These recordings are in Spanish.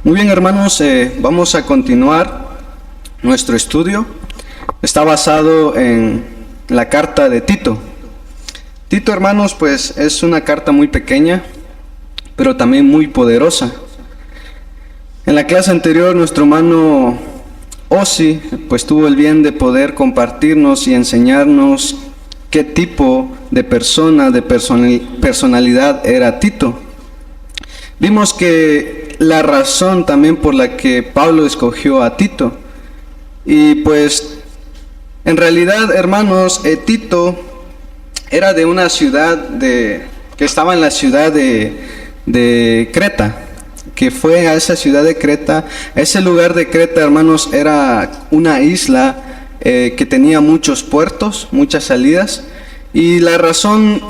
Muy bien, hermanos, vamos a continuar nuestro estudio. Está basado en la carta de Tito. Tito, hermanos, pues es una carta muy pequeña, pero también muy poderosa. En la clase anterior, nuestro hermano Osi, pues tuvo el bien de poder compartirnos y enseñarnos qué tipo de persona, de personalidad era Tito. Vimos que la razón también por la que Pablo escogió a Tito. Y pues, en realidad, hermanos, Tito era de una ciudad que estaba en la ciudad de Creta, que fue a esa ciudad de Creta. Ese lugar de Creta, hermanos, era una isla que tenía muchos puertos, muchas salidas. Y la razón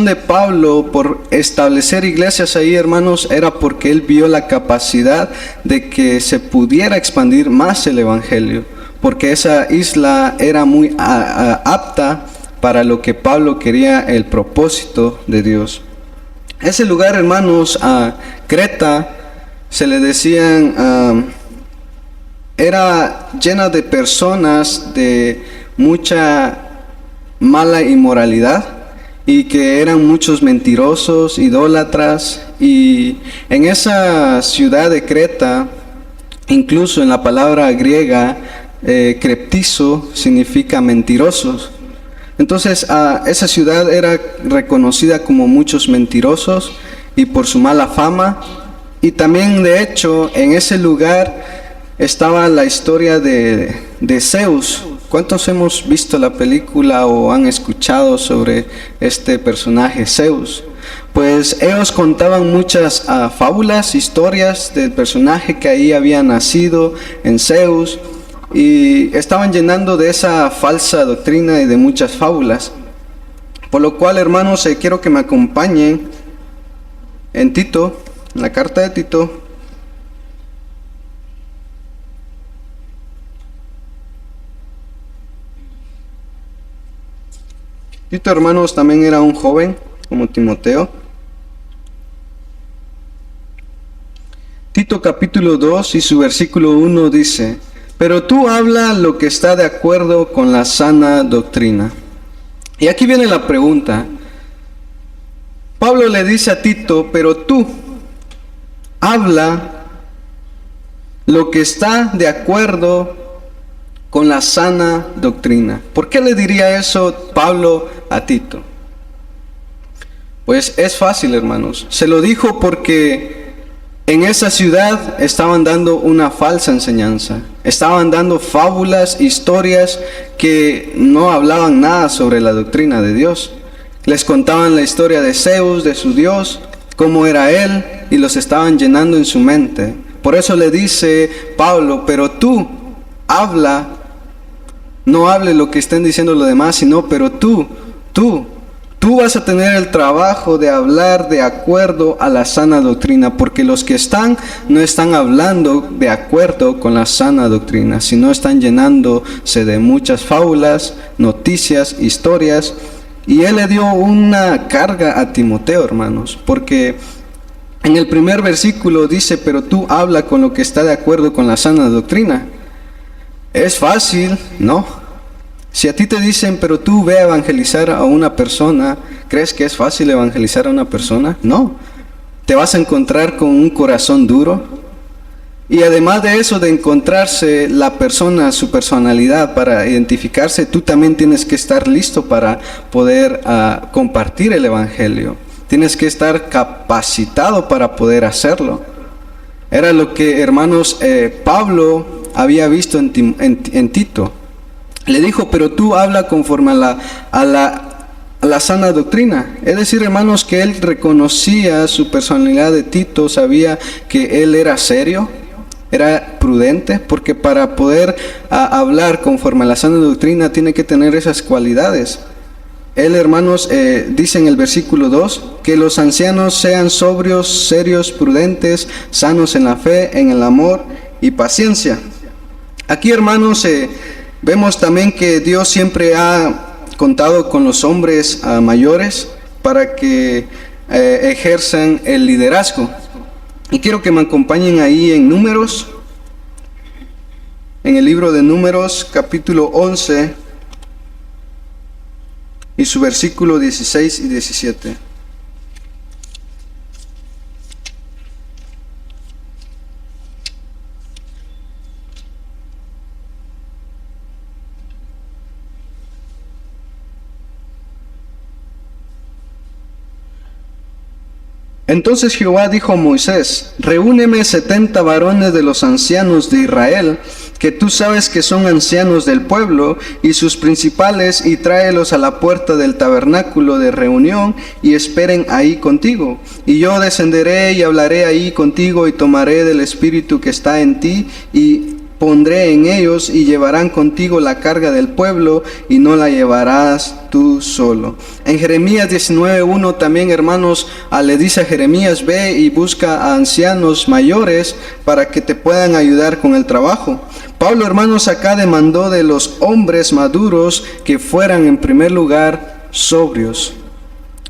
de Pablo por establecer iglesias ahí, hermanos, era porque él vio la capacidad de que se pudiera expandir más el evangelio, porque esa isla era muy apta para lo que Pablo quería, el propósito de Dios. Ese lugar, hermanos, Creta, se le decían, era llena de personas de mucha mala inmoralidad, y que eran muchos mentirosos, idólatras. Y en esa ciudad de Creta, incluso en la palabra griega, creptizo significa mentirosos. Entonces esa ciudad era reconocida como muchos mentirosos y por su mala fama. Y también, de hecho, en ese lugar estaba la historia de Zeus. ¿Cuántos hemos visto la película o han escuchado sobre este personaje, Zeus? Pues ellos contaban muchas fábulas, historias del personaje que ahí había nacido en Zeus, y estaban llenando de esa falsa doctrina y de muchas fábulas. Por lo cual, hermanos, quiero que me acompañen en Tito, en la carta de Tito. Tito, hermanos, también era un joven como Timoteo. Tito capítulo 2 y su versículo 1 dice: pero tú habla lo que está de acuerdo con la sana doctrina. Y aquí viene la pregunta. Pablo le dice a Tito: pero tú habla lo que está de acuerdo con la sana doctrina. ¿Por qué le diría eso Pablo a Tito? Pues es fácil, hermanos. Se lo dijo porque en esa ciudad estaban dando una falsa enseñanza. Estaban dando fábulas, historias que no hablaban nada sobre la doctrina de Dios. Les contaban la historia de Zeus, de su Dios, cómo era él, y los estaban llenando en su mente. Por eso le dice Pablo: pero tú habla. No hable lo que estén diciendo los demás, sino, pero tú vas a tener el trabajo de hablar de acuerdo a la sana doctrina, porque los que no están hablando de acuerdo con la sana doctrina, sino están llenándose de muchas fábulas, noticias, historias. Y él le dio una carga a Timoteo, hermanos, porque en el primer versículo dice: pero tú habla con lo que está de acuerdo con la sana doctrina. ¿Es fácil? No. Si a ti te dicen: pero tú ve a evangelizar a una persona, ¿crees que es fácil evangelizar a una persona? No. Te vas a encontrar con un corazón duro. Y además de eso, de encontrarse la persona, su personalidad, para identificarse, tú también tienes que estar listo para poder compartir el evangelio. Tienes que estar capacitado para poder hacerlo. Era lo que, hermanos, Pablo había visto en Tito. Le dijo: pero tú habla conforme a la sana doctrina. Es decir, hermanos, que él reconocía su personalidad de Tito, sabía que él era serio, era prudente, porque para poder hablar conforme a la sana doctrina tiene que tener esas cualidades. Él, hermanos, dice en el versículo 2, que los ancianos sean sobrios, serios, prudentes, sanos en la fe, en el amor y paciencia. Aquí, hermanos, vemos también que Dios siempre ha contado con los hombres mayores para que ejerzan el liderazgo. Y quiero que me acompañen ahí en Números, en el libro de Números, capítulo 11, y su versículo 16 y 17. Entonces Jehová dijo a Moisés: reúneme 70 varones de los ancianos de Israel, que tú sabes que son ancianos del pueblo, y sus principales, y tráelos a la puerta del tabernáculo de reunión, y esperen ahí contigo. Y yo descenderé y hablaré ahí contigo, y tomaré del espíritu que está en ti, y pondré en ellos, y llevarán contigo la carga del pueblo, y no la llevarás tú solo. En Jeremías 19:1 también, hermanos, le dice a Jeremías: ve y busca a ancianos mayores para que te puedan ayudar con el trabajo. Pablo, hermanos, acá demandó de los hombres maduros que fueran en primer lugar sobrios,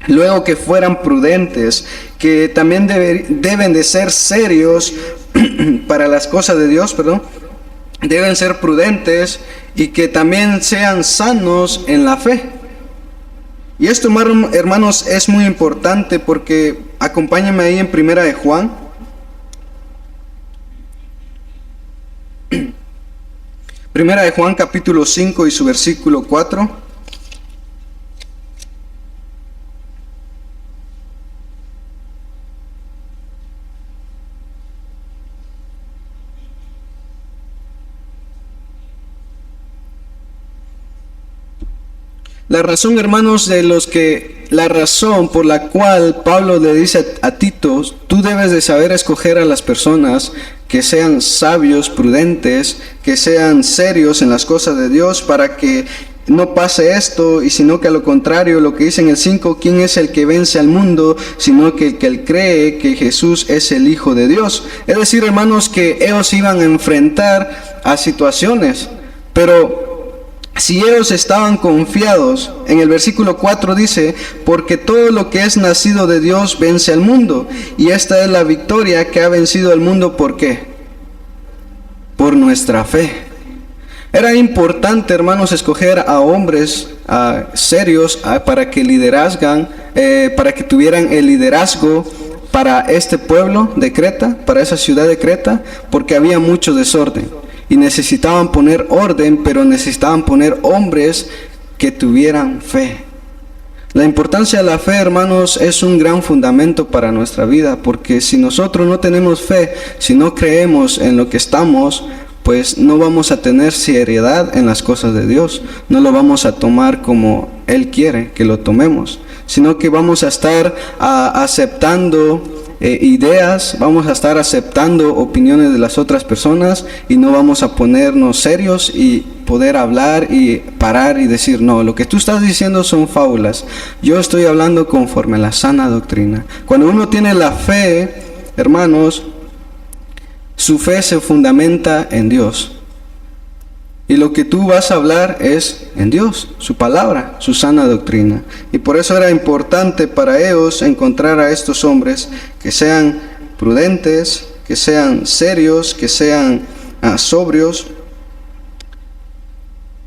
luego que fueran prudentes, que también deben de ser serios para las cosas de Dios, deben ser prudentes, y que también sean sanos en la fe. Y esto, hermanos, es muy importante, porque acompáñenme ahí en Primera de Juan. Primera de Juan, capítulo 5 y su versículo 4. La razón, hermanos, la razón por la cual Pablo le dice a Tito: tú debes de saber escoger a las personas que sean sabios, prudentes, que sean serios en las cosas de Dios, para que no pase esto, y sino que a lo contrario, lo que dice en el 5, ¿quién es el que vence al mundo? Sino que el que él cree que Jesús es el Hijo de Dios. Es decir, hermanos, que ellos iban a enfrentar a situaciones, pero si ellos estaban confiados, en el versículo 4 dice: porque todo lo que es nacido de Dios vence al mundo, y esta es la victoria que ha vencido al mundo. ¿Por qué? Por nuestra fe. Era importante, hermanos, escoger a hombres serios para que para que tuvieran el liderazgo para este pueblo de Creta, para esa ciudad de Creta, porque había mucho desorden. Y necesitaban poner orden, pero necesitaban poner hombres que tuvieran fe. La importancia de la fe, hermanos, es un gran fundamento para nuestra vida, porque si nosotros no tenemos fe, si no creemos en lo que estamos, pues no vamos a tener seriedad en las cosas de Dios. No lo vamos a tomar como Él quiere que lo tomemos, sino que vamos a estar aceptando ideas, vamos a estar aceptando opiniones de las otras personas, y no vamos a ponernos serios y poder hablar y parar y decir: no, lo que tú estás diciendo son fábulas, yo estoy hablando conforme a la sana doctrina. Cuando uno tiene la fe, hermanos, su fe se fundamenta en Dios, y lo que tú vas a hablar es en Dios, su palabra, su sana doctrina. Y por eso era importante para ellos encontrar a estos hombres que sean prudentes, que sean serios, que sean sobrios.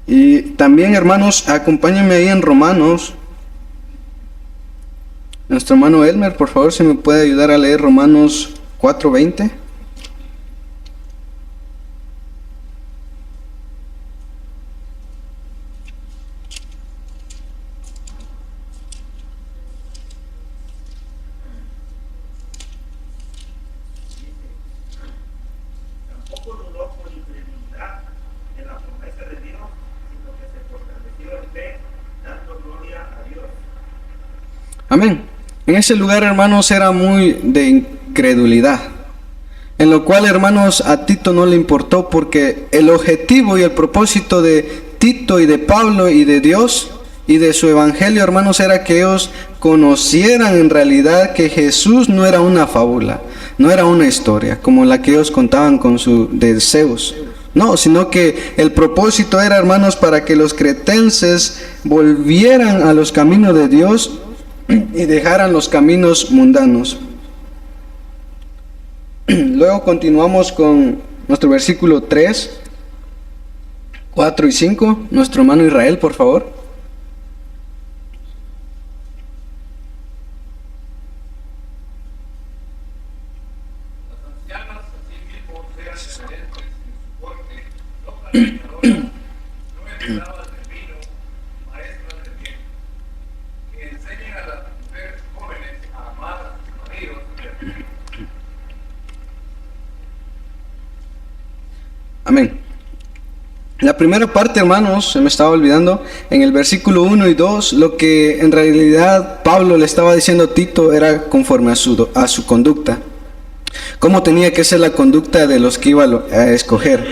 Y también, hermanos, acompáñenme ahí en Romanos. Nuestro hermano Elmer, por favor, si me puede ayudar a leer Romanos 4:20. Amén. En ese lugar, hermanos, era muy de incredulidad, en lo cual, hermanos, a Tito no le importó, porque el objetivo y el propósito de Tito y de Pablo y de Dios y de su evangelio, hermanos, era que ellos conocieran en realidad que Jesús no era una fábula, no era una historia como la que ellos contaban con sus deseos. No, sino que el propósito era, hermanos, para que los cretenses volvieran a los caminos de Dios y dejaran los caminos mundanos. Luego continuamos con nuestro versículo 3, 4 y 5. Nuestro hermano Israel, por favor. Las ancianas asimismo sean reverentes en su corte, no calumniadoras, no heredadas de vino, maestras de bien, que enseñen a las mujeres jóvenes a amar a sus maridos y a vivir. Amén. La primera parte, hermanos, se me estaba olvidando, en el versículo 1 y 2, lo que en realidad Pablo le estaba diciendo a Tito era conforme a su conducta. Cómo tenía que ser la conducta de los que iba a escoger.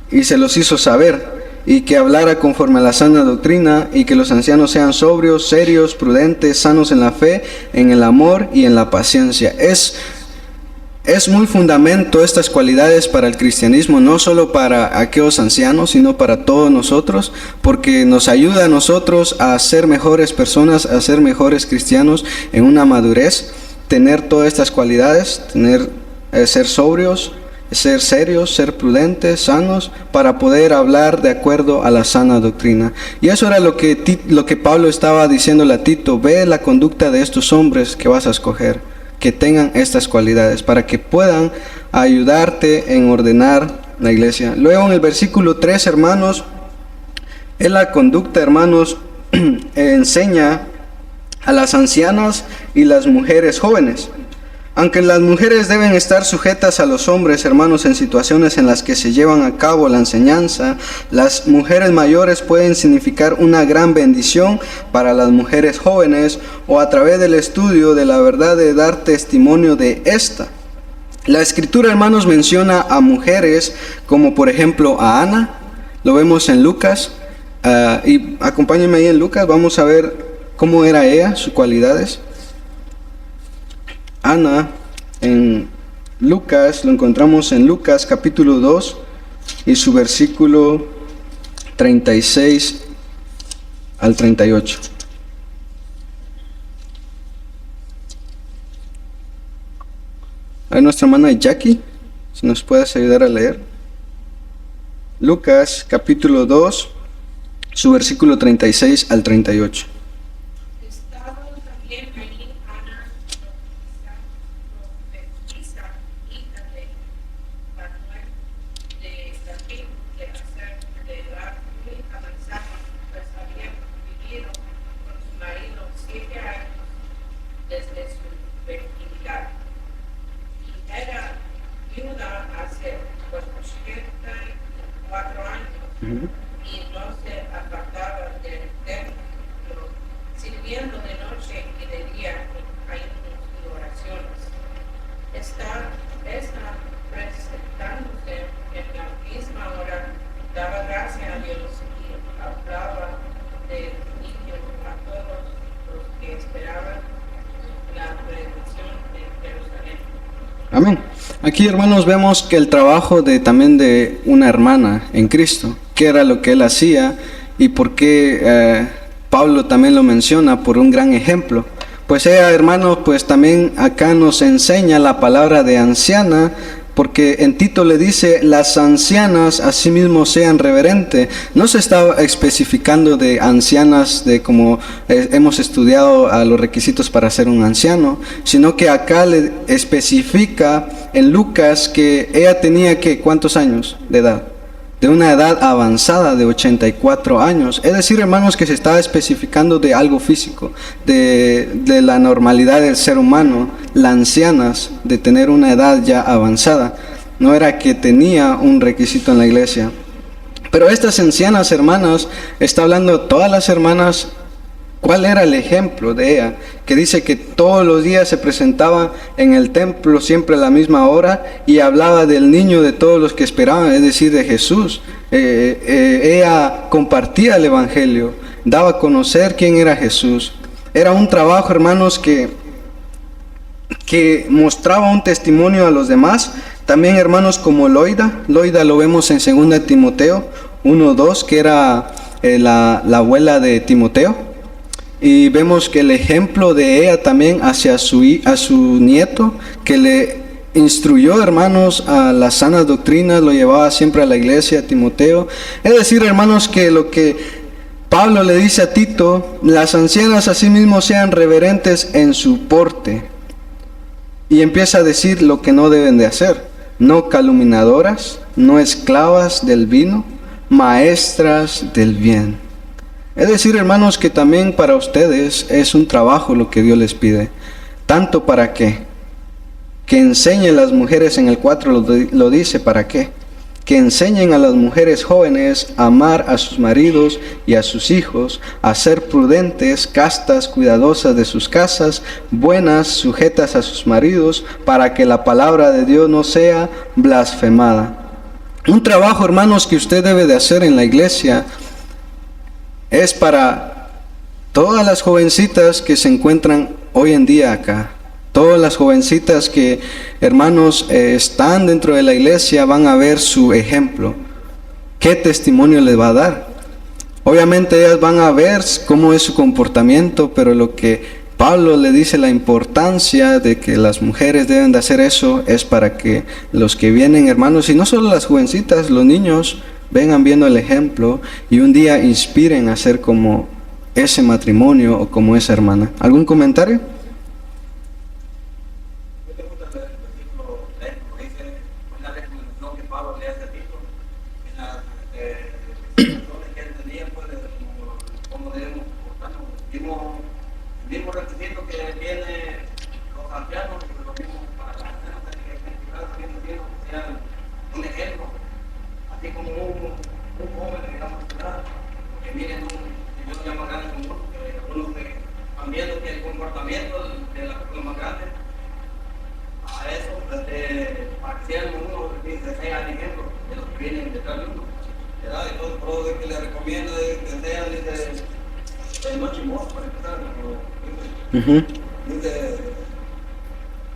Y se los hizo saber. Y que hablara conforme a la sana doctrina, y que los ancianos sean sobrios, serios, prudentes, sanos en la fe, en el amor y en la paciencia. Es muy fundamento estas cualidades para el cristianismo, no solo para aquellos ancianos, sino para todos nosotros, porque nos ayuda a nosotros a ser mejores personas, a ser mejores cristianos en una madurez, tener todas estas cualidades, ser sobrios, ser serios, ser prudentes, sanos, para poder hablar de acuerdo a la sana doctrina. Y eso era lo que Pablo estaba diciéndole a Tito: ve la conducta de estos hombres que vas a escoger, que tengan estas cualidades para que puedan ayudarte en ordenar la iglesia. Luego en el versículo 3, hermanos, en la conducta, hermanos, enseña a las ancianas y las mujeres jóvenes. Aunque las mujeres deben estar sujetas a los hombres, hermanos, en situaciones en las que se llevan a cabo la enseñanza, las mujeres mayores pueden significar una gran bendición para las mujeres jóvenes, o a través del estudio de la verdad de dar testimonio de esta. La Escritura, hermanos, menciona a mujeres como por ejemplo a Ana, lo vemos en Lucas, y acompáñenme ahí en Lucas, vamos a ver cómo era ella, sus cualidades. Ana, en Lucas, lo encontramos en Lucas capítulo 2 y su versículo 36 al 38. Ahí nuestra hermana Jackie, si nos puedes ayudar a leer. Lucas capítulo 2, su versículo 36 al 38. Estaba también allí Ana, profetisa, hija de Manuel, de la tribu de Aser, de edad muy avanzada, pues había vivido con su marido 7 años desde su virginidad. Y era viuda hace 84 años. Y no se apartaba del templo, sirviendo de noche y de día en ayunos y oraciones. Esta presentándose en la misma hora, daba gracia a Dios y hablaba de niño a todos los que esperaban la redención de Jerusalén. Amén. Aquí, hermanos, vemos que el trabajo también de una hermana en Cristo, qué era lo que él hacía y por qué Pablo también lo menciona por un gran ejemplo. Pues ella, hermanos, pues también acá nos enseña la palabra de anciana, porque en Tito le dice: las ancianas asimismo sean reverentes. No se está especificando de ancianas de como hemos estudiado a los requisitos para ser un anciano, sino que acá le especifica en Lucas que ella tenía que ¿cuántos años de edad? De una edad avanzada de 84 años. Es decir, hermanos, que se estaba especificando de algo físico, de la normalidad del ser humano, las ancianas, de tener una edad ya avanzada. No era que tenía un requisito en la iglesia. Pero estas ancianas hermanas, está hablando todas las hermanas. ¿Cuál era el ejemplo de ella? Que dice que todos los días se presentaba en el templo siempre a la misma hora y hablaba del niño de todos los que esperaban, es decir, de Jesús. Ella compartía el evangelio, daba a conocer quién era Jesús. Era un trabajo, hermanos, que mostraba un testimonio a los demás. También, hermanos, como Loida lo vemos en 2 Timoteo 1:2, que era la abuela de Timoteo. Y vemos que el ejemplo de ella también hacia a su nieto, que le instruyó, hermanos, a las sanas doctrinas, lo llevaba siempre a la iglesia, a Timoteo. Es decir, hermanos, que lo que Pablo le dice a Tito, las ancianas asimismo sean reverentes en su porte. Y empieza a decir lo que no deben de hacer: no calumniadoras, no esclavas del vino, maestras del bien. Es decir, hermanos, que también para ustedes es un trabajo lo que Dios les pide. Tanto para que enseñen las mujeres, en el 4 lo dice, ¿para qué? Que enseñen a las mujeres jóvenes a amar a sus maridos y a sus hijos, a ser prudentes, castas, cuidadosas de sus casas, buenas, sujetas a sus maridos, para que la palabra de Dios no sea blasfemada. Un trabajo, hermanos, que usted debe de hacer en la iglesia es para todas las jovencitas que se encuentran hoy en día acá. Todas las jovencitas que, hermanos, están dentro de la iglesia van a ver su ejemplo. ¿Qué testimonio les va a dar? Obviamente ellas van a ver cómo es su comportamiento, pero lo que Pablo le dice, la importancia de que las mujeres deben de hacer eso, es para que los que vienen, hermanos, y no solo las jovencitas, los niños, vengan viendo el ejemplo y un día inspiren a ser como ese matrimonio o como esa hermana. ¿Algún comentario? El mismo requisito que tiene los ancianos, lo mismo para las ancianas, también que sean un ejemplo, así como un joven, digamos, que miren un señor ya más grande como uno, que algunos van viendo que el comportamiento de la persona más grande, a eso, para que sean uno, que sean ejemplo de los que vienen detrás de uno, ¿verdad? Entonces, por eso es que le recomiendo que sean, no chismosos, para empezar, dice,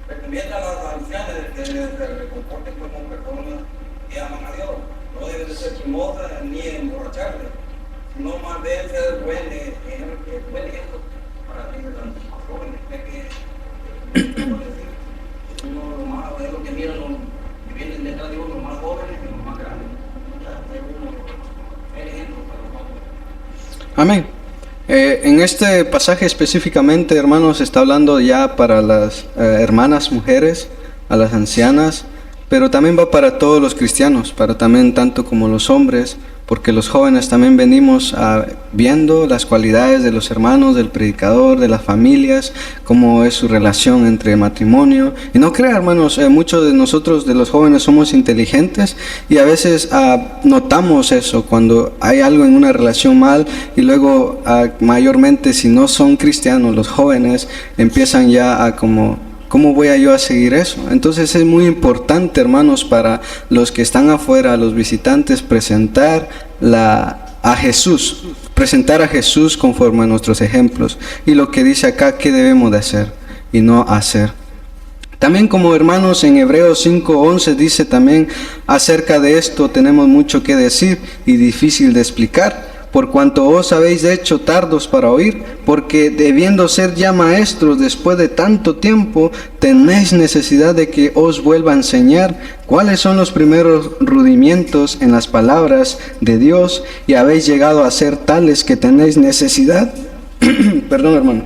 recomienda a las ancianas que se comporten como personas que aman a Dios. No deben de ser chismosas ni emborracharse, sino más bien ser buen ejemplo para los jóvenes. Uno lo más es lo que miran los que vienen detrás de uno, los más jóvenes y los más grandes. El ejemplo para los jóvenes. Amén. En este pasaje específicamente, hermanos, está hablando ya para las hermanas mujeres, a las ancianas, pero también va para todos los cristianos, para también tanto como los hombres, porque los jóvenes también venimos viendo las cualidades de los hermanos, del predicador, de las familias, cómo es su relación entre matrimonio. Y no crea, hermanos, muchos de nosotros, de los jóvenes, somos inteligentes y a veces notamos eso cuando hay algo en una relación mal, y luego mayormente si no son cristianos, los jóvenes empiezan ya a ¿cómo voy yo a seguir eso? Entonces es muy importante, hermanos, para los que están afuera, los visitantes, presentar a Jesús conforme a nuestros ejemplos. Y lo que dice acá, ¿qué debemos de hacer y no hacer? También, como hermanos, en Hebreos 5:11 dice también acerca de esto, tenemos mucho que decir y difícil de explicar, por cuanto os habéis hecho tardos para oír, porque debiendo ser ya maestros después de tanto tiempo, tenéis necesidad de que os vuelva a enseñar cuáles son los primeros rudimientos en las palabras de Dios, y habéis llegado a ser tales que tenéis necesidad, perdón, hermano,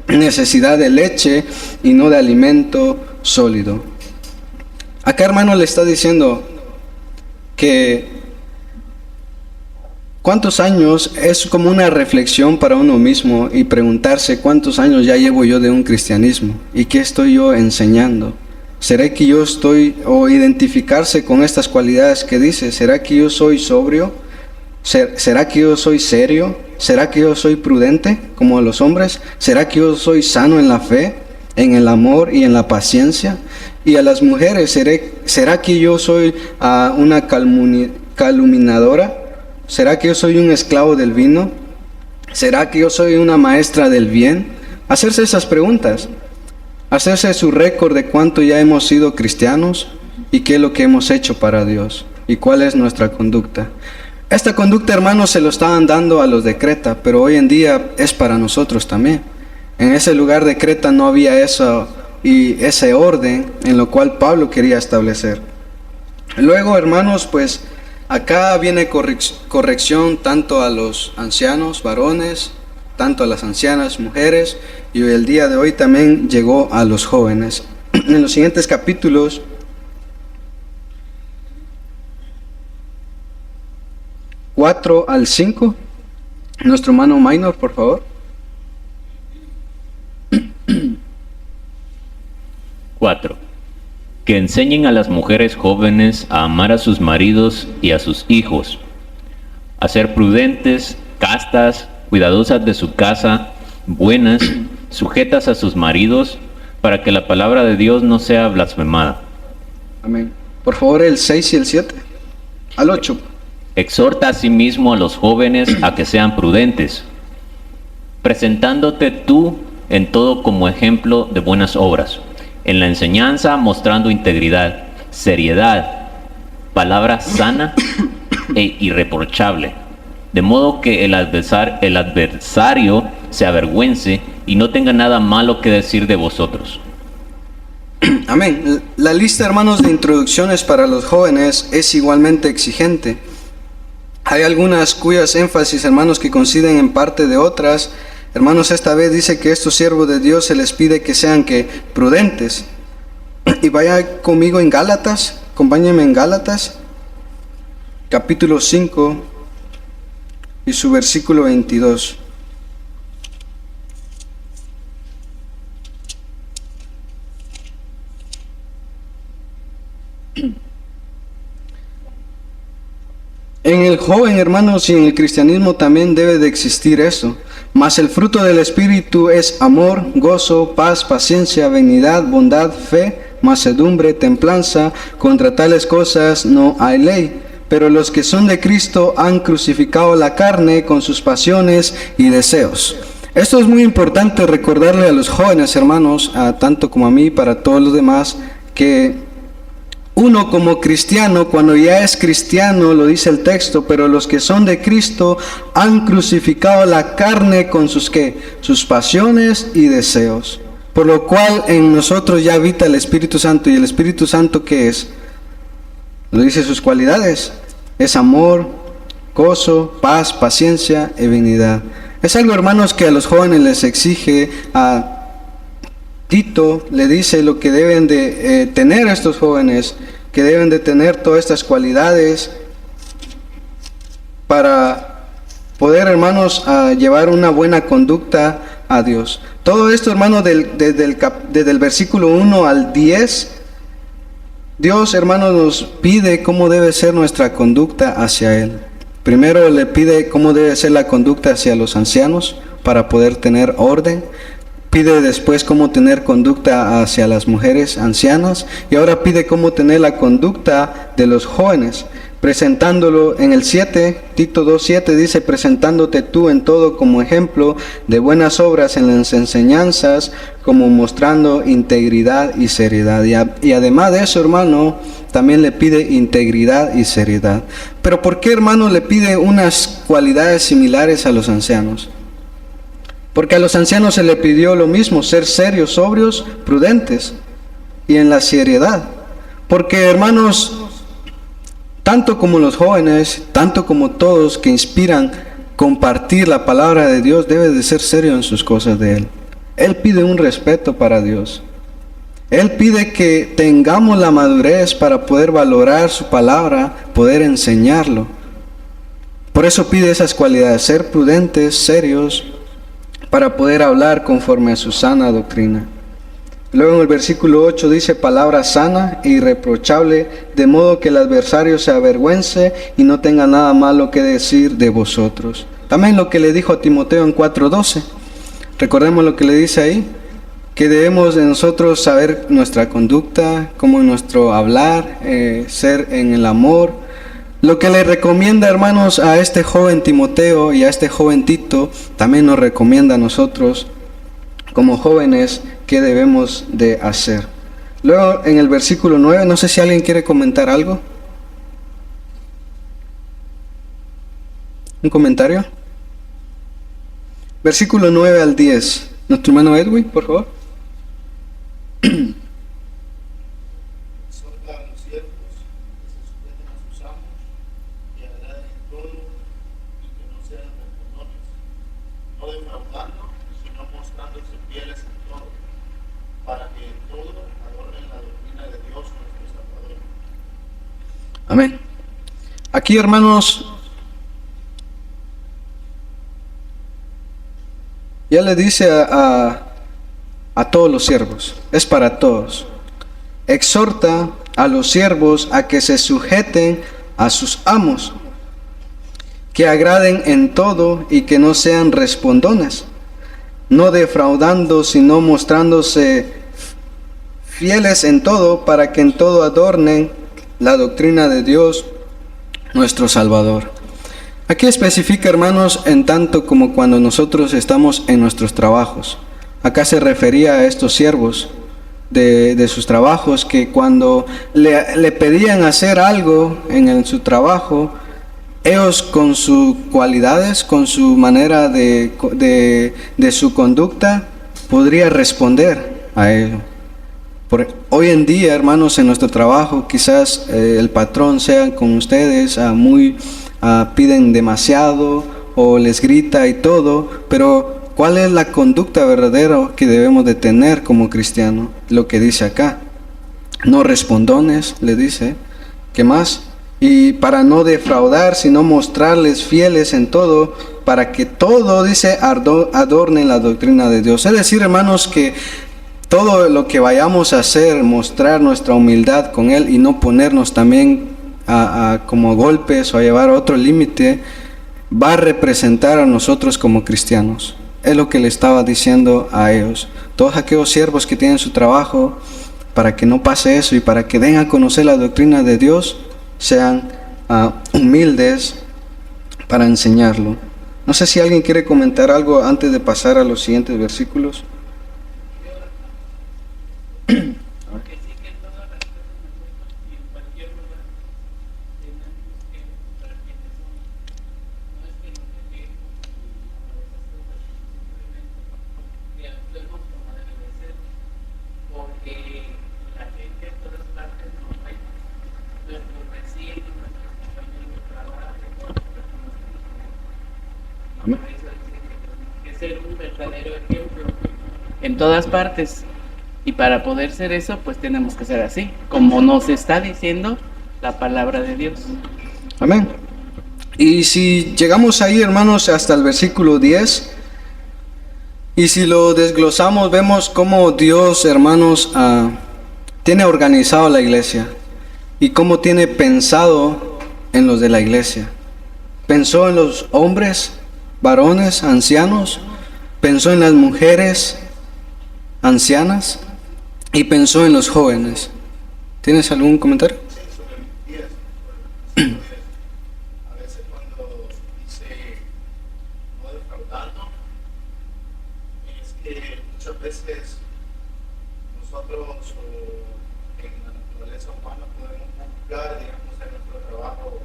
necesidad de leche y no de alimento sólido. Acá, hermano, le está diciendo que ¿cuántos años? Es como una reflexión para uno mismo y preguntarse cuántos años ya llevo yo de un cristianismo y qué estoy yo enseñando. ¿Será que yo estoy, o identificarse con estas cualidades que dice? ¿Será que yo soy sobrio? ¿Será que yo soy serio? ¿Será que yo soy prudente como los hombres? ¿Será que yo soy sano en la fe, en el amor y en la paciencia? Y a las mujeres, ¿será que yo soy una calumniadora? ¿Será que yo soy un esclavo del vino? ¿Será que yo soy una maestra del bien? Hacerse esas preguntas. Hacerse su récord de cuánto ya hemos sido cristianos y qué es lo que hemos hecho para Dios y cuál es nuestra conducta. Esta conducta, hermanos, se lo estaban dando a los de Creta, pero hoy en día es para nosotros también. En ese lugar de Creta no había eso y ese orden en lo cual Pablo quería establecer. Luego, hermanos, pues acá viene corrección tanto a los ancianos varones, tanto a las ancianas mujeres, y el día de hoy también llegó a los jóvenes. En los siguientes capítulos, 4 al 5, nuestro hermano Minor, por favor. 4. Que enseñen a las mujeres jóvenes a amar a sus maridos y a sus hijos, a ser prudentes, castas, cuidadosas de su casa, buenas, sujetas a sus maridos, para que la palabra de Dios no sea blasfemada. Amén. Por favor, el 6 y el 7. Al 8. Exhorta asimismo a los jóvenes a que sean prudentes, presentándote tú en todo como ejemplo de buenas obras, en la enseñanza mostrando integridad, seriedad, palabra sana e irreprochable, de modo que el adversario se avergüence y no tenga nada malo que decir de vosotros. Amén. La lista, hermanos, de introducciones para los jóvenes es igualmente exigente. Hay algunas cuyas énfasis, hermanos, que coinciden en parte de otras. Hermanos, esta vez dice que estos siervos de Dios se les pide que sean prudentes. Y vaya conmigo en Gálatas, acompáñenme en Gálatas, capítulo 5 y su versículo 22. En el joven, hermanos, y en el cristianismo también debe de existir eso. Mas el fruto del Espíritu es amor, gozo, paz, paciencia, benignidad, bondad, fe, mansedumbre, templanza. Contra tales cosas no hay ley. Pero los que son de Cristo han crucificado la carne con sus pasiones y deseos. Esto es muy importante recordarle a los jóvenes, hermanos, tanto como a mí, para todos los demás, que uno como cristiano, cuando ya es cristiano, lo dice el texto, pero los que son de Cristo han crucificado la carne con sus pasiones y deseos. Por lo cual en nosotros ya habita el Espíritu Santo. ¿Y el Espíritu Santo qué es? Lo dice sus cualidades. Es amor, gozo, paz, paciencia y benignidad. Es algo, hermanos, que a los jóvenes les exige. A Tito le dice lo que deben de tener estos jóvenes, que deben de tener todas estas cualidades para poder, hermanos, llevar una buena conducta a Dios. Todo esto, hermanos, desde el versículo 1 al 10, Dios, hermanos, nos pide cómo debe ser nuestra conducta hacia Él. Primero le pide cómo debe ser la conducta hacia los ancianos para poder tener orden. Pide después cómo tener conducta hacia las mujeres ancianas, y ahora pide cómo tener la conducta de los jóvenes, presentándolo en el 7, Tito 2:7 dice: presentándote tú en todo como ejemplo de buenas obras en las enseñanzas, como mostrando integridad y seriedad. Y además de eso, hermano, también le pide integridad y seriedad. Pero ¿por qué, hermano, le pide unas cualidades similares a los ancianos? Porque a los ancianos se le pidió lo mismo, ser serios, sobrios, prudentes y en la seriedad. Porque, hermanos, tanto como los jóvenes, tanto como todos que inspiran compartir la palabra de Dios, debe de ser serio en sus cosas de Él. Él pide un respeto para Dios. Él pide que tengamos la madurez para poder valorar su palabra, poder enseñarlo. Por eso pide esas cualidades, ser prudentes, serios, para poder hablar conforme a su sana doctrina. Luego en el versículo 8 dice: palabra sana e irreprochable, de modo que el adversario se avergüence y no tenga nada malo que decir de vosotros. También lo que le dijo a Timoteo en 4:12. Recordemos lo que le dice ahí, que debemos de nosotros saber nuestra conducta, como nuestro hablar, ser en el amor. Lo que le recomienda, hermanos, a este joven Timoteo y a este joven Tito, también nos recomienda a nosotros como jóvenes qué debemos de hacer. Luego en el versículo 9, no sé si alguien quiere comentar algo. ¿Un comentario? Versículo 9 al 10. Nuestro hermano Edwin, por favor. Exhorta a los siervos que se sujeten a sus amos y agraden en todo y que no sean respondones, no defraudando, sino mostrándose fieles en todo, para que en todo adornen la doctrina de Dios nuestro Salvador. Amén. Aquí, hermanos, ya le dice a todos los siervos, es para todos. Exhorta a los siervos a que se sujeten a sus amos, que agraden en todo y que no sean respondones, no defraudando, sino mostrándose fieles en todo, para que en todo adornen la doctrina de Dios, nuestro Salvador. Aquí especifica, hermanos, en tanto como cuando nosotros estamos en nuestros trabajos. Acá se refería a estos siervos de sus trabajos, que cuando le pedían hacer algo en su trabajo, ellos con sus cualidades, con su manera de su conducta, podría responder a ello. Hoy en día, hermanos, en nuestro trabajo, quizás el patrón sea con ustedes piden demasiado o les grita y todo, pero ¿cuál es la conducta verdadera que debemos de tener como cristiano? Lo que dice acá, no respondones, le dice, ¿qué más? Y para no defraudar, sino mostrarles fieles en todo, para que todo, dice, adornen la doctrina de Dios. Es decir, hermanos, que todo lo que vayamos a hacer, mostrar nuestra humildad con Él y no ponernos también como golpes o a llevar a otro límite, va a representar a nosotros como cristianos. Es lo que le estaba diciendo a ellos. Todos aquellos siervos que tienen su trabajo, para que no pase eso y para que den a conocer la doctrina de Dios, sean humildes para enseñarlo. No sé si alguien quiere comentar algo antes de pasar a los siguientes versículos. Porque sí que en todas las cosas nosotros y en cualquier lugar tenemos que mostrar quiénes somos. No es que nos dejemos y esas cosas, simplemente que actuemos como debe de ser. Porque la gente en todas partes nos ve, nuestros vecinos, nuestros compañeros de trabajo, todas las personas que nos ven. Y por eso dice que tenemos que ser un verdadero ejemplo en todas partes. Y para poder ser eso, pues tenemos que ser así, como nos está diciendo la palabra de Dios. Amén. Y si llegamos ahí, hermanos, hasta el versículo 10, y si lo desglosamos, vemos cómo Dios, hermanos, tiene organizado la iglesia y cómo tiene pensado en los de la iglesia. Pensó en los hombres, varones, ancianos, pensó en las mujeres ancianas y pensó en los jóvenes. ¿Tienes algún comentario? A veces cuando dice no defraudando, es que muchas veces nosotros en la naturaleza humana podemos buscar, digamos, en nuestro trabajo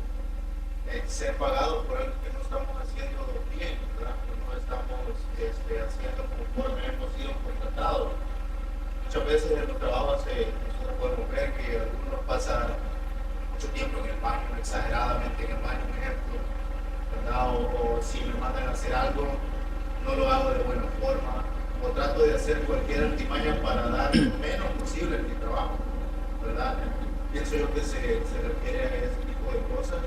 ser pagados por algo que no estamos haciendo bien, ¿verdad? Que no estamos haciendo conforme hemos sido contratados. Muchas veces en los trabajos nosotros podemos ver que algunos pasan mucho tiempo en el baño, exageradamente en el baño, por ejemplo, ¿verdad? O si me mandan a hacer algo, no lo hago de buena forma, o trato de hacer cualquier artimaña para dar lo menos posible en mi trabajo, ¿verdad? Pienso yo que se refiere a ese tipo de cosas,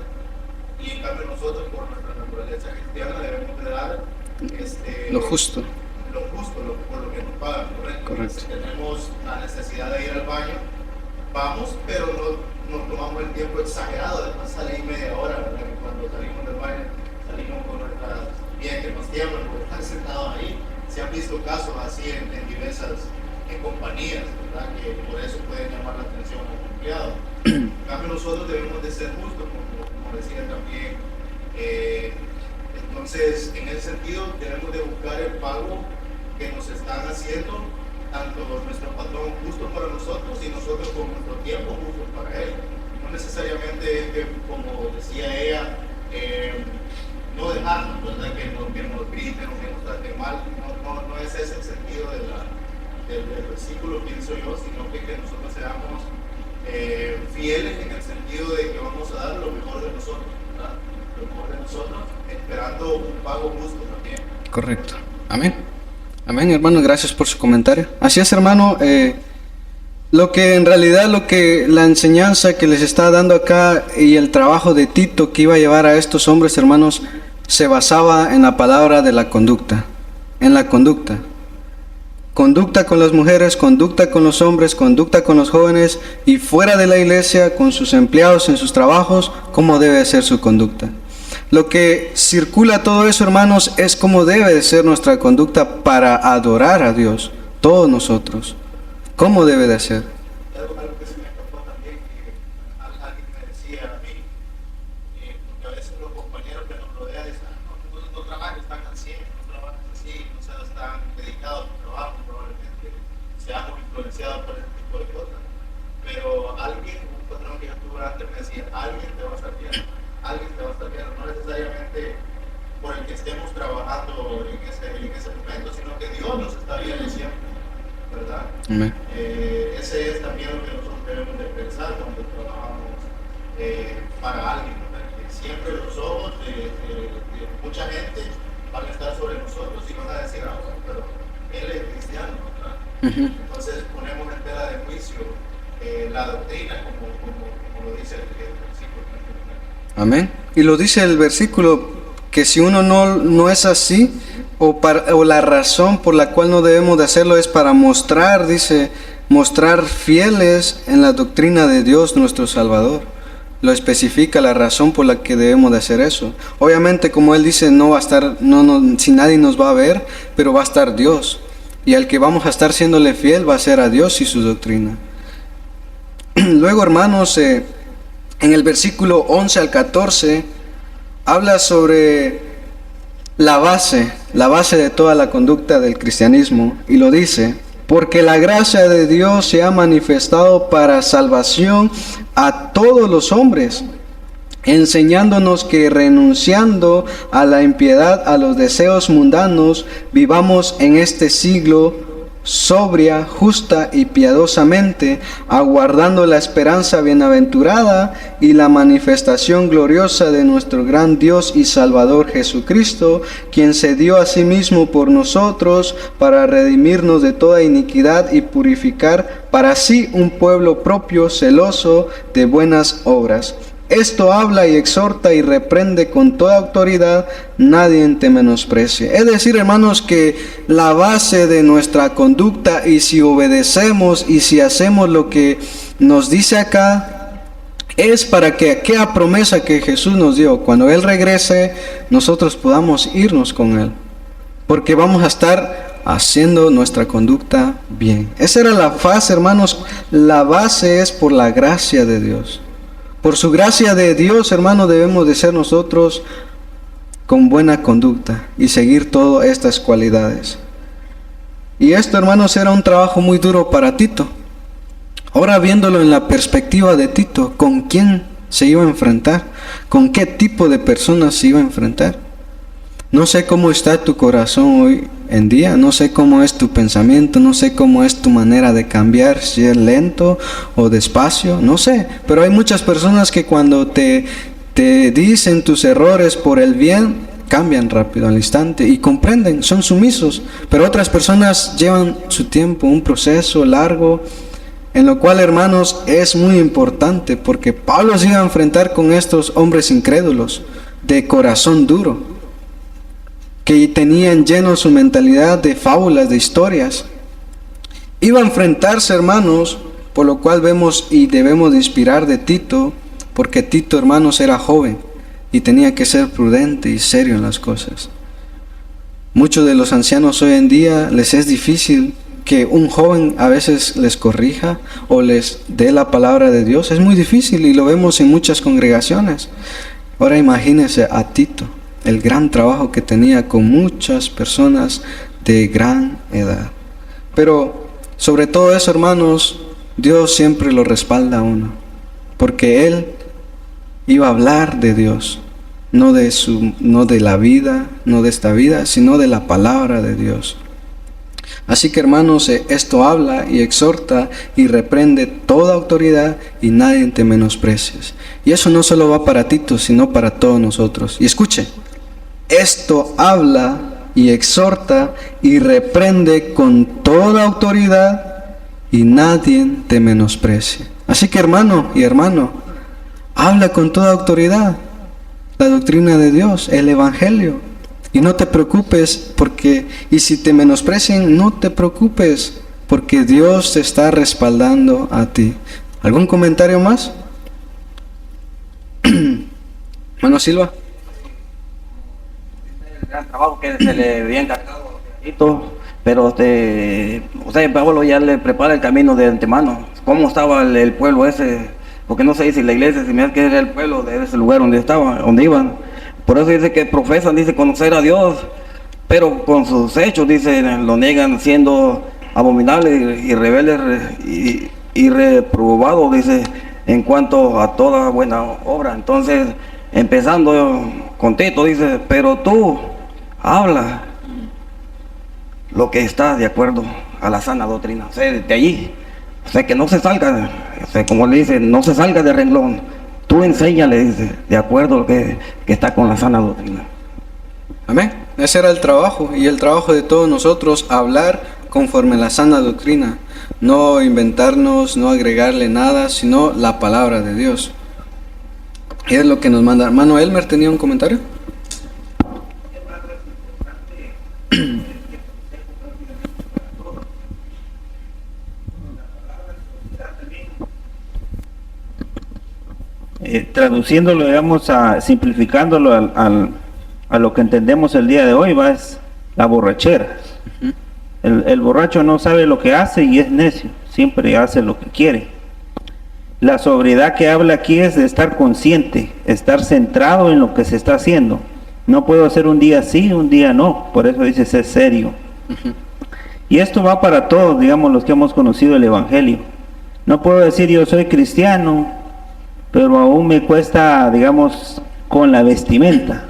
y en cambio nosotros, por nuestra naturaleza cristiana, debemos de dar Lo justo. Por lo que nos pagan, Correcto. Si tenemos la necesidad de ir al baño, vamos, pero no nos tomamos el tiempo exagerado de pasar ahí media hora, ¿verdad? Que cuando salimos del baño, salimos con nuestras pies que nos tiemblan por estar sentados ahí. Se han visto casos así en diversas compañías, ¿verdad? Que por eso pueden llamar la atención a los empleados. En cambio, nosotros debemos de ser justos, como decía también. Entonces, en ese sentido, debemos de buscar el pago que nos están haciendo, tanto nuestro patrón justo para nosotros y nosotros con nuestro tiempo justo para él. No necesariamente es que, como decía ella, no dejarnos, ¿verdad? Que nos griten o que nos traten mal. No es ese el sentido de del versículo, pienso yo, sino que nosotros seamos fieles en el sentido de que vamos a dar lo mejor de nosotros, ¿verdad? Lo mejor de nosotros, esperando un pago justo también. Correcto. Amén. Amén, hermano, gracias por su comentario. Así es, hermano, lo que la enseñanza que les está dando acá y el trabajo de Tito que iba a llevar a estos hombres, hermanos, se basaba en la palabra de la conducta, en la conducta. Conducta con las mujeres, conducta con los hombres, conducta con los jóvenes y fuera de la iglesia, con sus empleados en sus trabajos, cómo debe ser su conducta. Lo que circula todo eso, hermanos, es cómo debe de ser nuestra conducta para adorar a Dios, todos nosotros. ¿Cómo debe de ser? Algo que se me escapó también, que alguien me decía a mí, porque a veces los compañeros que nos rodean dicen, no trabajes tan al 100, no trabajes así, no seas tan dedicado a tu trabajo, probablemente seamos influenciados por ese tipo de cosas. Pero alguien, un patrón que yo tuve antes me decía, alguien te va a estar viendo, no necesariamente por el que estemos trabajando en ese momento, sino que Dios nos está viendo siempre, ¿verdad? Amén. Ese es también lo que nosotros debemos de pensar cuando trabajamos para alguien, ¿verdad? Que siempre los ojos de mucha gente van a estar sobre nosotros y van a decir, pero él es cristiano, ¿verdad? Entonces ponemos en tela de juicio la doctrina como lo dice el versículo. Amén. Y lo dice el versículo, que si uno no es así, o la razón por la cual no debemos de hacerlo es para mostrar, dice, mostrar fieles en la doctrina de Dios nuestro Salvador. Lo especifica la razón por la que debemos de hacer eso. Obviamente, como él dice, no va a estar, si nadie nos va a ver, pero va a estar Dios. Y al que vamos a estar siéndole fiel va a ser a Dios y su doctrina. Luego, hermanos, en el versículo 11 al 14, habla sobre la base de toda la conducta del cristianismo, y lo dice: porque la gracia de Dios se ha manifestado para salvación a todos los hombres, enseñándonos que renunciando a la impiedad, a los deseos mundanos, vivamos en este siglo sobria, justa y piadosamente, aguardando la esperanza bienaventurada y la manifestación gloriosa de nuestro gran Dios y Salvador Jesucristo, quien se dio a sí mismo por nosotros para redimirnos de toda iniquidad y purificar para sí un pueblo propio, celoso de buenas obras. Esto habla y exhorta y reprende con toda autoridad, nadie te menosprecie. Es decir, hermanos, que la base de nuestra conducta, y si obedecemos y si hacemos lo que nos dice acá, es para que aquella promesa que Jesús nos dio, cuando Él regrese, nosotros podamos irnos con Él. Porque vamos a estar haciendo nuestra conducta bien. Esa era la base, hermanos. La base es por la gracia de Dios. Por su gracia de Dios, hermanos, debemos de ser nosotros con buena conducta y seguir todas estas cualidades. Y esto, hermanos, era un trabajo muy duro para Tito. Ahora, viéndolo en la perspectiva de Tito, ¿con quién se iba a enfrentar? ¿Con qué tipo de personas se iba a enfrentar? No sé cómo está tu corazón hoy en día, no sé cómo es tu pensamiento, no sé cómo es tu manera de cambiar, si es lento o despacio, no sé. Pero hay muchas personas que cuando te dicen tus errores por el bien, cambian rápido al instante y comprenden, son sumisos. Pero otras personas llevan su tiempo, un proceso largo, en lo cual, hermanos, es muy importante, porque Pablo se iba a enfrentar con estos hombres incrédulos, de corazón duro, que tenían lleno su mentalidad de fábulas, de historias. Iba a enfrentarse, hermanos, por lo cual vemos y debemos de inspirar de Tito, porque Tito, hermanos, era joven y tenía que ser prudente y serio en las cosas. Muchos de los ancianos hoy en día les es difícil que un joven a veces les corrija o les dé la palabra de Dios. Es muy difícil y lo vemos en muchas congregaciones. Ahora imagínense a Tito, el gran trabajo que tenía con muchas personas de gran edad. Pero sobre todo eso, hermanos, Dios siempre lo respalda a uno, porque Él iba a hablar de Dios, no de la vida, no de esta vida, sino de la palabra de Dios. Así que hermanos, esto habla y exhorta y reprende toda autoridad y nadie te menosprecies. Y eso no solo va para Tito, sino para todos nosotros. Y escuche, esto habla y exhorta y reprende con toda autoridad y nadie te menosprecie. Así que hermano y hermano, habla con toda autoridad la doctrina de Dios, el Evangelio. Y no te preocupes y si te menosprecian, no te preocupes, porque Dios te está respaldando a ti. ¿Algún comentario más? Hermano Silva. El gran trabajo que se le había encargado a Tito, pero Pablo ya le prepara el camino de antemano. ¿Cómo estaba el pueblo ese? Porque no se dice la iglesia, si me que era el pueblo de ese lugar donde iban. Por eso dice que profesan, dice conocer a Dios, pero con sus hechos, dice, lo niegan siendo abominables y rebeldes y reprobados, dice, en cuanto a toda buena obra. Entonces, empezando con Tito, dice, pero tú habla lo que está de acuerdo a la sana doctrina. O sea, de allí, o sea, que no se salga, o sea, como le dice, no se salga de renglón. Tú enséñale, dice, de acuerdo a lo que está con la sana doctrina. Amén. Ese era el trabajo, y el trabajo de todos nosotros, hablar conforme a la sana doctrina. No inventarnos, no agregarle nada, sino la palabra de Dios. Y es lo que nos manda. Hermano Elmer, ¿tenía un comentario? Traduciéndolo, digamos, simplificándolo a lo que entendemos el día de hoy, es la borrachera. El borracho no sabe lo que hace y es necio, siempre hace lo que quiere. La sobriedad que habla aquí es de estar consciente, estar centrado en lo que se está haciendo. No puedo hacer un día sí, un día no, por eso dice ser serio. Y esto va para todos, digamos, los que hemos conocido el Evangelio. No puedo decir yo soy cristiano, pero aún me cuesta, digamos, con la vestimenta,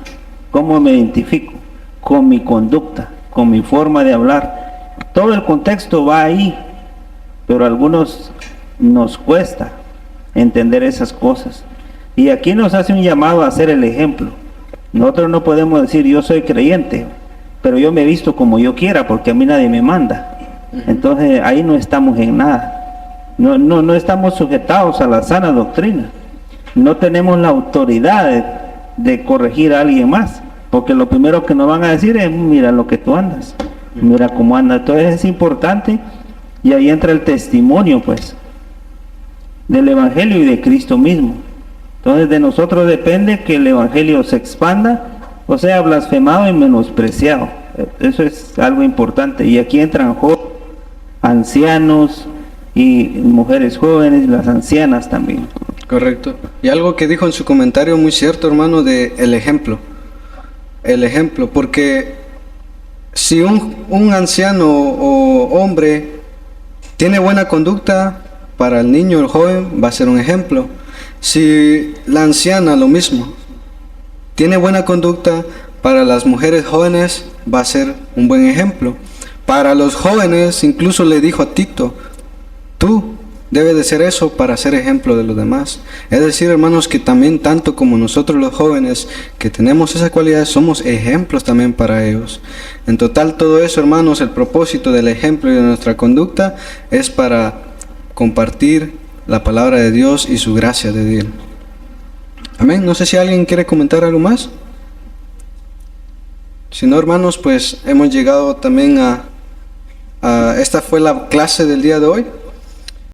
cómo me identifico, con mi conducta, con mi forma de hablar. Todo el contexto va ahí, pero a algunos nos cuesta entender esas cosas. Y aquí nos hace un llamado a ser el ejemplo. Nosotros no podemos decir yo soy creyente, pero yo me he visto como yo quiera porque a mí nadie me manda. Entonces ahí no estamos en nada. No estamos sujetados a la sana doctrina. No tenemos la autoridad de corregir a alguien más, porque lo primero que nos van a decir es mira lo que tú andas, mira cómo andas. Entonces es importante, y ahí entra el testimonio pues del Evangelio y de Cristo mismo. Entonces de nosotros depende que el Evangelio se expanda, o sea, blasfemado y menospreciado. Eso es algo importante. Y aquí entran jóvenes, ancianos y mujeres jóvenes, las ancianas también. Correcto. Y algo que dijo en su comentario muy cierto, hermano, de el ejemplo. El ejemplo, porque si un anciano o hombre tiene buena conducta, para el niño o el joven va a ser un ejemplo. Si la anciana, lo mismo, tiene buena conducta, para las mujeres jóvenes va a ser un buen ejemplo. Para los jóvenes, incluso le dijo a Tito, tú debes de ser eso para ser ejemplo de los demás. Es decir, hermanos, que también tanto como nosotros los jóvenes que tenemos esa cualidad, somos ejemplos también para ellos. En total, todo eso, hermanos, el propósito del ejemplo y de nuestra conducta es para compartir la palabra de Dios y su gracia de Dios. Amén. No sé si alguien quiere comentar algo más. Si no, hermanos, pues hemos llegado también esta fue la clase del día de hoy.